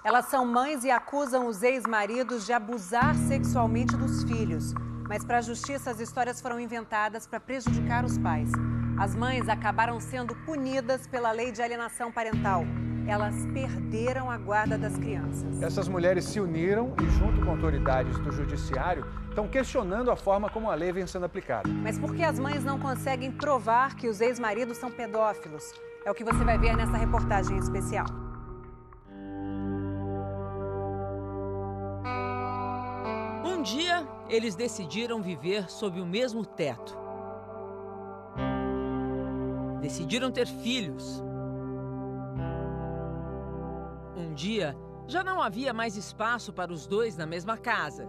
Elas são mães e acusam os ex-maridos de abusar sexualmente dos filhos. Mas para a justiça, as histórias foram inventadas para prejudicar os pais. As mães acabaram sendo punidas pela lei de alienação parental. Elas perderam a guarda das crianças. Essas mulheres se uniram e, junto com autoridades do judiciário, estão questionando a forma como a lei vem sendo aplicada. Mas por que as mães não conseguem provar que os ex-maridos são pedófilos? É o que você vai ver nessa reportagem especial. Um dia, eles decidiram viver sob o mesmo teto. Decidiram ter filhos. Um dia, já não havia mais espaço para os dois na mesma casa.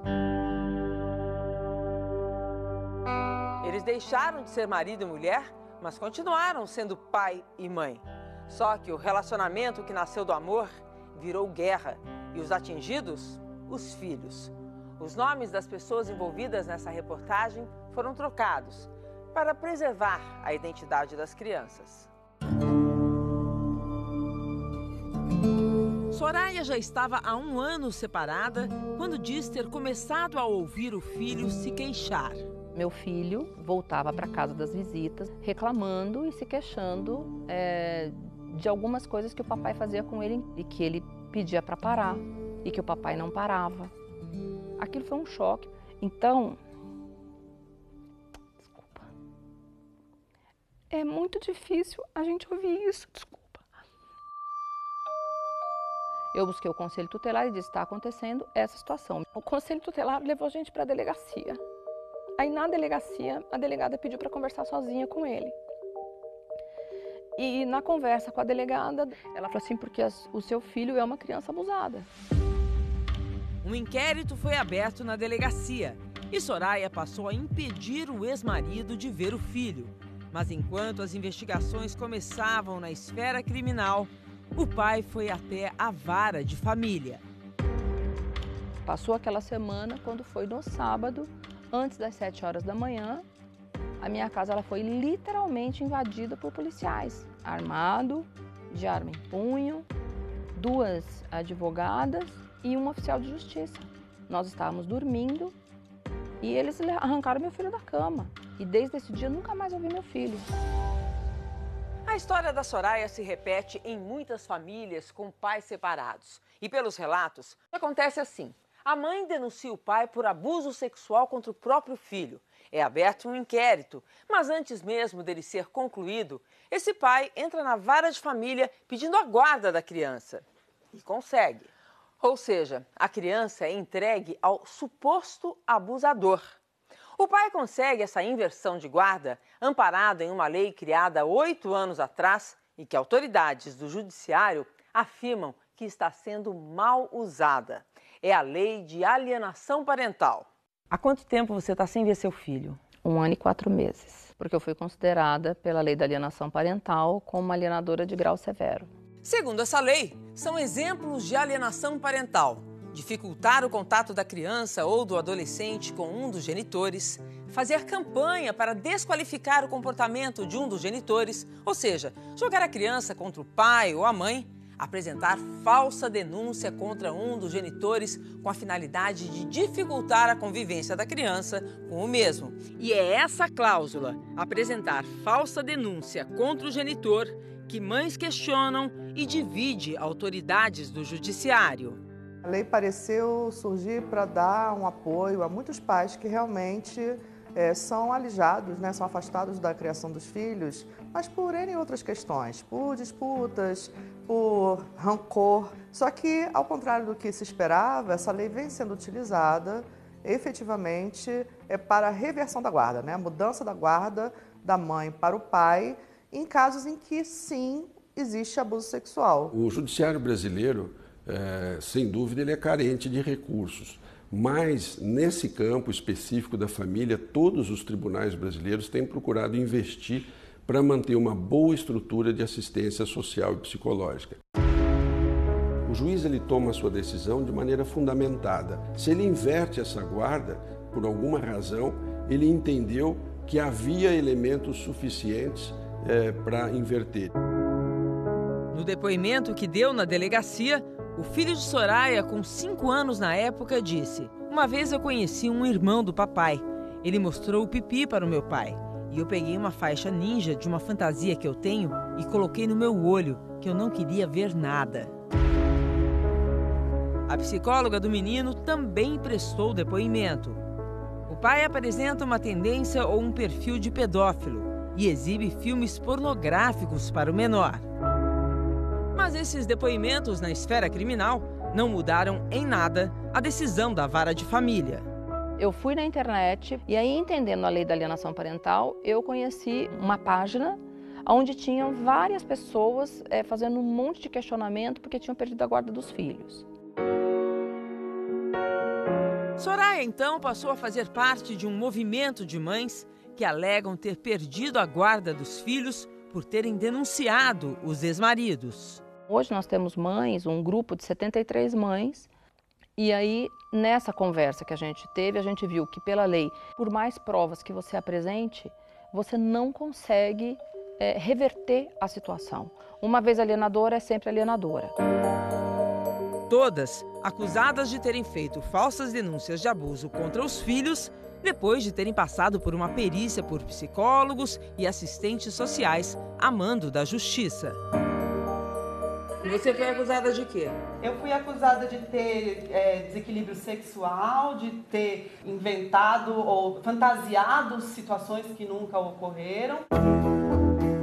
Eles deixaram de ser marido e mulher, mas continuaram sendo pai e mãe. Só que o relacionamento que nasceu do amor virou guerra e os atingidos, os filhos. Os nomes das pessoas envolvidas nessa reportagem foram trocados para preservar a identidade das crianças. Soraya já estava há 1 ano separada quando diz ter começado a ouvir o filho se queixar. Meu filho voltava para casa das visitas reclamando e se queixando de algumas coisas que o papai fazia com ele e que ele pedia para parar e que o papai não parava. Aquilo foi um choque. Então, desculpa, é muito difícil a gente ouvir isso, desculpa. Eu busquei o conselho tutelar e disse, está acontecendo essa situação. O conselho tutelar levou a gente para a delegacia. Aí na delegacia, a delegada pediu para conversar sozinha com ele. E na conversa com a delegada, ela falou assim, porque o seu filho é uma criança abusada. Um inquérito foi aberto na delegacia e Soraya passou a impedir o ex-marido de ver o filho. Mas enquanto as investigações começavam na esfera criminal, o pai foi até a vara de família. Passou aquela semana, quando foi no sábado, antes das 7 horas da manhã, a minha casa ela foi literalmente invadida por policiais, armado, de arma em punho, 2 advogadas e um oficial de justiça. Nós estávamos dormindo e eles arrancaram meu filho da cama. E desde esse dia, nunca mais eu vi meu filho. A história da Soraya se repete em muitas famílias com pais separados. E pelos relatos, acontece assim. A mãe denuncia o pai por abuso sexual contra o próprio filho. É aberto um inquérito, mas antes mesmo dele ser concluído, esse pai entra na vara de família pedindo a guarda da criança. E consegue. Ou seja, a criança é entregue ao suposto abusador. O pai consegue essa inversão de guarda amparado em uma lei criada 8 anos atrás e que autoridades do judiciário afirmam que está sendo mal usada. É a lei de alienação parental. Há quanto tempo você está sem ver seu filho? 1 ano e 4 meses, porque eu fui considerada pela lei da alienação parental como uma alienadora de grau severo. Segundo essa lei, são exemplos de alienação parental: dificultar o contato da criança ou do adolescente com um dos genitores, fazer campanha para desqualificar o comportamento de um dos genitores, ou seja, jogar a criança contra o pai ou a mãe, apresentar falsa denúncia contra um dos genitores com a finalidade de dificultar a convivência da criança com o mesmo. E é essa cláusula, apresentar falsa denúncia contra o genitor, que mães questionam e divide autoridades do judiciário. A lei pareceu surgir para dar um apoio a muitos pais que realmente são alijados, são afastados da criação dos filhos, mas por N outras questões, por disputas, por rancor. Só que, ao contrário do que se esperava, essa lei vem sendo utilizada efetivamente para a reversão da guarda, a mudança da guarda da mãe para o pai, em casos em que, sim, existe abuso sexual. O judiciário brasileiro, sem dúvida, ele é carente de recursos. Mas, nesse campo específico da família, todos os tribunais brasileiros têm procurado investir para manter uma boa estrutura de assistência social e psicológica. O juiz ele toma a sua decisão de maneira fundamentada. Se ele inverte essa guarda, por alguma razão, ele entendeu que havia elementos suficientes para inverter. No depoimento que deu na delegacia, O filho de Soraya, com 5 anos na época, disse: "Uma vez eu conheci um irmão do papai. Ele mostrou o pipi para o meu pai. E eu peguei uma faixa ninja de uma fantasia que eu tenho e coloquei no meu olho, que eu não queria ver nada." A psicóloga do menino também prestou depoimento. O pai apresenta uma tendência ou um perfil de pedófilo e exibe filmes pornográficos para o menor. Mas esses depoimentos na esfera criminal não mudaram em nada a decisão da vara de família. Eu fui na internet e aí, entendendo a lei da alienação parental, eu conheci uma página onde tinham várias pessoas fazendo um monte de questionamento porque tinham perdido a guarda dos filhos. Soraya, então, passou a fazer parte de um movimento de mães que alegam ter perdido a guarda dos filhos por terem denunciado os ex-maridos. Hoje nós temos mães, um grupo de 73 mães, e aí, nessa conversa que a gente teve, a gente viu que, pela lei, por mais provas que você apresente, você não consegue reverter a situação. Uma vez alienadora é sempre alienadora. Todas acusadas de terem feito falsas denúncias de abuso contra os filhos, depois de terem passado por uma perícia por psicólogos e assistentes sociais a mando da Justiça. E você foi acusada de quê? Eu fui acusada de ter desequilíbrio sexual, de ter inventado ou fantasiado situações que nunca ocorreram.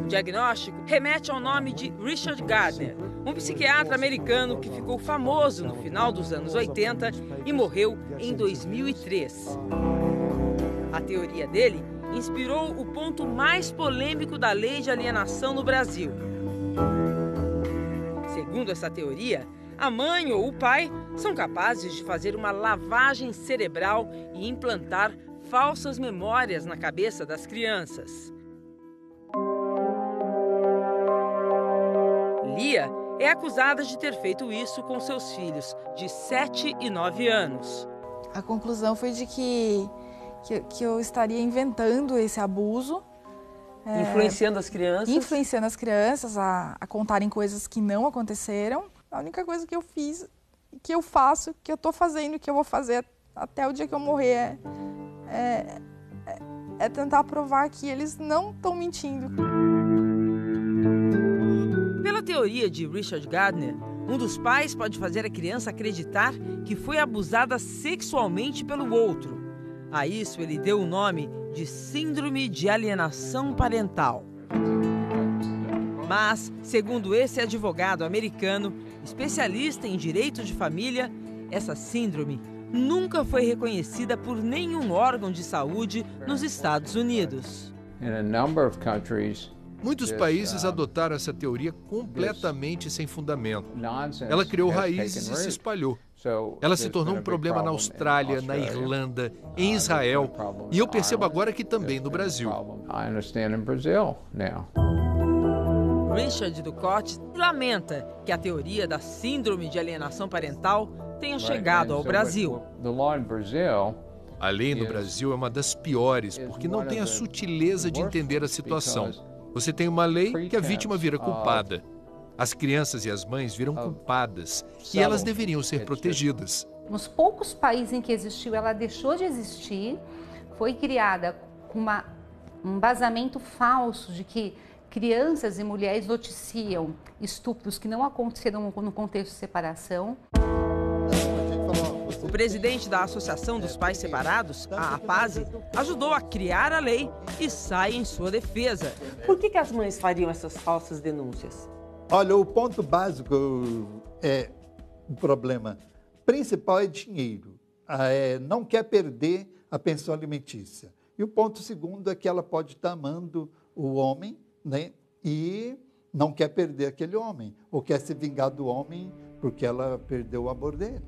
O diagnóstico remete ao nome de Richard Gardner, um psiquiatra americano que ficou famoso no final dos anos 80 e morreu em 2003. A teoria dele inspirou o ponto mais polêmico da lei de alienação no Brasil. Segundo essa teoria, a mãe ou o pai são capazes de fazer uma lavagem cerebral e implantar falsas memórias na cabeça das crianças. Lia é acusada de ter feito isso com seus filhos de 7 e 9 anos. A conclusão foi de que eu estaria inventando esse abuso. Influenciando as crianças? Influenciando as crianças a contarem coisas que não aconteceram. A única coisa que eu fiz, que eu faço, que eu estou fazendo e que eu vou fazer até o dia que eu morrer é tentar provar que eles não estão mentindo. Pela teoria de Richard Gardner, um dos pais pode fazer a criança acreditar que foi abusada sexualmente pelo outro. A isso ele deu o nome de Síndrome de Alienação Parental. Mas, segundo esse advogado americano, especialista em direito de família, essa síndrome nunca foi reconhecida por nenhum órgão de saúde nos Estados Unidos. Muitos países adotaram essa teoria completamente sem fundamento. Ela criou raízes e se espalhou. Ela se tornou um problema na Austrália, na Irlanda, em Israel e eu percebo agora que também no Brasil. Richard Ducote lamenta que a teoria da síndrome de alienação parental tenha chegado ao Brasil. A lei no Brasil é uma das piores porque não tem a sutileza de entender a situação. Você tem uma lei que a vítima vira culpada. As crianças e as mães viram culpadas e elas deveriam ser protegidas. Nos poucos países em que existiu, ela deixou de existir, foi criada com um embasamento falso de que crianças e mulheres noticiam estupros que não aconteceram no contexto de separação. O presidente da Associação dos Pais Separados, a APASE, ajudou a criar a lei e sai em sua defesa. Por que as mães fariam essas falsas denúncias? Olha, o ponto básico o problema principal é dinheiro. Não quer perder a pensão alimentícia. E o ponto segundo é que ela pode estar amando o homem, né? E não quer perder aquele homem, ou quer se vingar do homem porque ela perdeu o amor dele.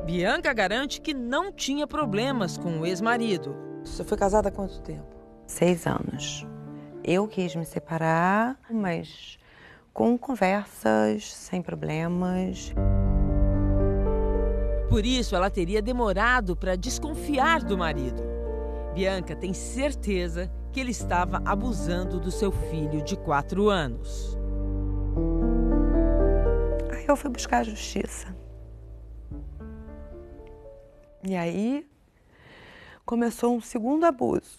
Bianca garante que não tinha problemas com o ex-marido. Você foi casada há quanto tempo? 6 anos. Eu quis me separar, mas com conversas, sem problemas. Por isso, ela teria demorado para desconfiar do marido. Bianca tem certeza que ele estava abusando do seu filho de 4 anos. eu fui buscar a justiça. E aí começou um segundo abuso,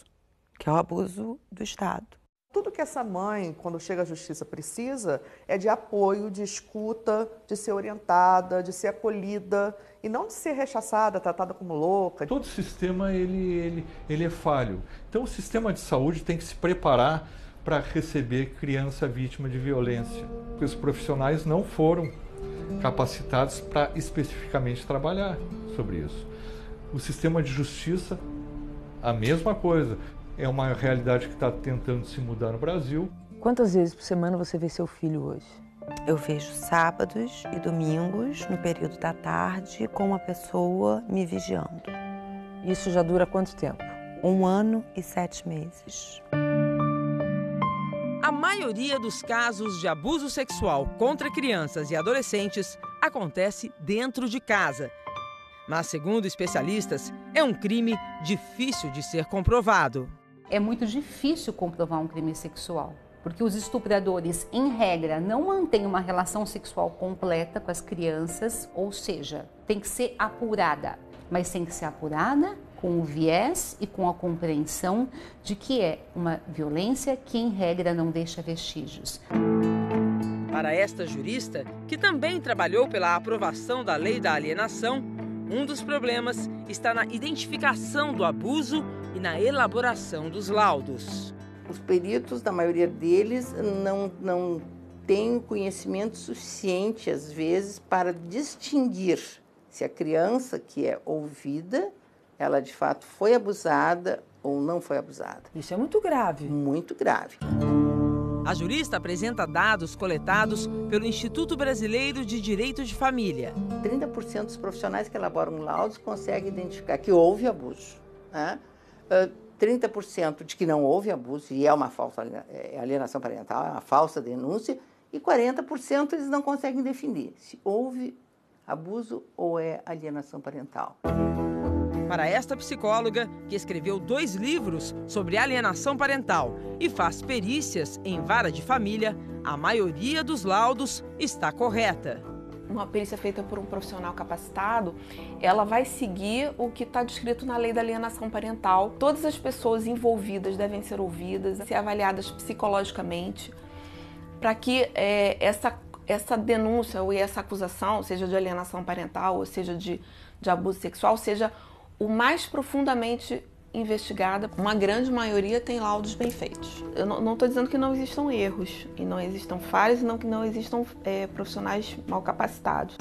que é o abuso do Estado. Tudo que essa mãe, quando chega à justiça, precisa é de apoio, de escuta, de ser orientada, de ser acolhida e não de ser rechaçada, tratada como louca. Todo sistema ele é falho. Então o sistema de saúde tem que se preparar para receber criança vítima de violência. Porque os profissionais não foram capacitados para especificamente trabalhar sobre isso. O sistema de justiça, a mesma coisa. É uma realidade que está tentando se mudar no Brasil. Quantas vezes por semana você vê seu filho hoje? Eu vejo sábados e domingos, no período da tarde, com uma pessoa me vigiando. Isso já dura quanto tempo? 1 ano e 7 meses. A maioria dos casos de abuso sexual contra crianças e adolescentes acontece dentro de casa. Mas, segundo especialistas, é um crime difícil de ser comprovado. É muito difícil comprovar um crime sexual, porque os estupradores, em regra, não mantêm uma relação sexual completa com as crianças, ou seja, tem que ser apurada, mas tem que ser apurada com o viés e com a compreensão de que é uma violência que, em regra, não deixa vestígios. Para esta jurista, que também trabalhou pela aprovação da lei da alienação, um dos problemas está na identificação do abuso e na elaboração dos laudos. Os peritos, na maioria deles, não têm conhecimento suficiente, às vezes, para distinguir se a criança que é ouvida, ela de fato foi abusada ou não foi abusada. Isso é muito grave. Muito grave. A jurista apresenta dados coletados pelo Instituto Brasileiro de Direito de Família. 30% dos profissionais que elaboram laudos conseguem identificar que houve abuso, né? 30% de que não houve abuso, e é uma falsa alienação parental, é uma falsa denúncia, e 40% eles não conseguem definir se houve abuso ou é alienação parental. Para esta psicóloga, que escreveu 2 livros sobre alienação parental e faz perícias em vara de família, a maioria dos laudos está correta. Uma perícia feita por um profissional capacitado, ela vai seguir o que está descrito na lei da alienação parental. Todas as pessoas envolvidas devem ser ouvidas, ser avaliadas psicologicamente, para que essa denúncia ou essa acusação, seja de alienação parental ou seja de abuso sexual, seja o mais profundamente investigada. Uma grande maioria tem laudos bem feitos. Eu não estou dizendo que não existam erros, e não existam falhas, e que não existam profissionais mal capacitados.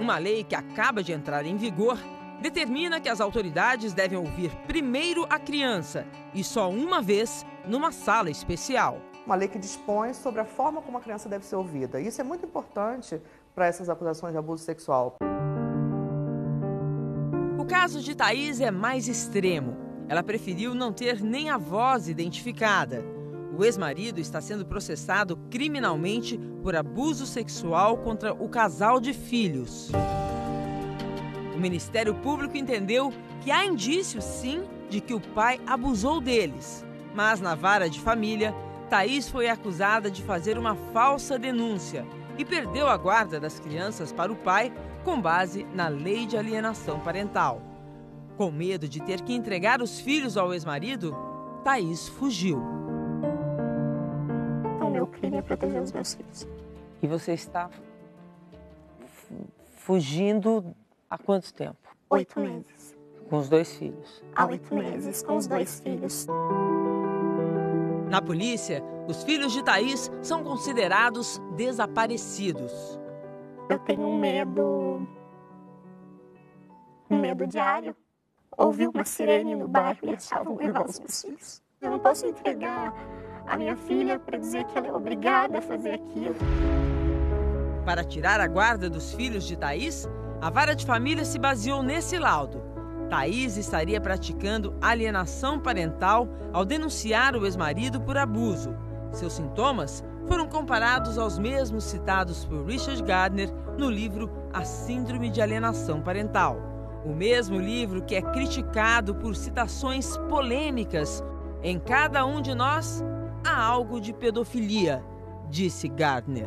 Uma lei que acaba de entrar em vigor determina que as autoridades devem ouvir primeiro a criança e só uma vez numa sala especial. Uma lei que dispõe sobre a forma como a criança deve ser ouvida. Isso é muito importante para essas acusações de abuso sexual. O caso de Thaís é mais extremo. Ela preferiu não ter nem a voz identificada. O ex-marido está sendo processado criminalmente por abuso sexual contra o casal de filhos. O Ministério Público entendeu que há indícios, sim, de que o pai abusou deles. Mas na vara de família, Thaís foi acusada de fazer uma falsa denúncia e perdeu a guarda das crianças para o pai com base na lei de alienação parental. Com medo de ter que entregar os filhos ao ex-marido, Thaís fugiu. O meu crime é proteger os meus filhos. E você está fugindo há quanto tempo? 8 meses. Com os 2 filhos? Há 8 meses, com os 2 filhos. Na polícia, os filhos de Thaís são considerados desaparecidos. Eu tenho um medo diário. Ouvi uma sirene no bairro e achavam levar os meus filhos. Eu não posso entregar a minha filha para dizer que ela é obrigada a fazer aquilo. Para tirar a guarda dos filhos de Thaís, a vara de família se baseou nesse laudo. Thaís estaria praticando alienação parental ao denunciar o ex-marido por abuso. Seus sintomas foram comparados aos mesmos citados por Richard Gardner no livro A Síndrome de Alienação Parental. O mesmo livro que é criticado por citações polêmicas. Em cada um de nós há algo de pedofilia, disse Gardner.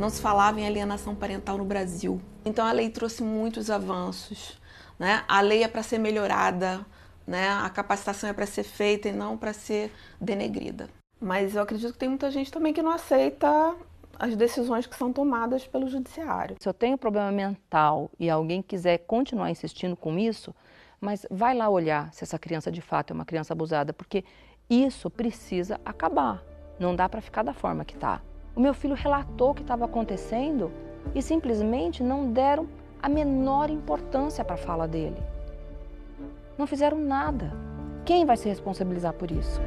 não se falava em alienação parental no Brasil. Então a lei trouxe muitos avanços, né? A lei é para ser melhorada, né? A capacitação é para ser feita e não para ser denegrida. Mas eu acredito que tem muita gente também que não aceita as decisões que são tomadas pelo judiciário. Se eu tenho problema mental e alguém quiser continuar insistindo com isso, mas vai lá olhar se essa criança de fato é uma criança abusada, porque isso precisa acabar. Não dá para ficar da forma que está. O meu filho relatou o que estava acontecendo e simplesmente não deram a menor importância para a fala dele. Não fizeram nada. Quem vai se responsabilizar por isso?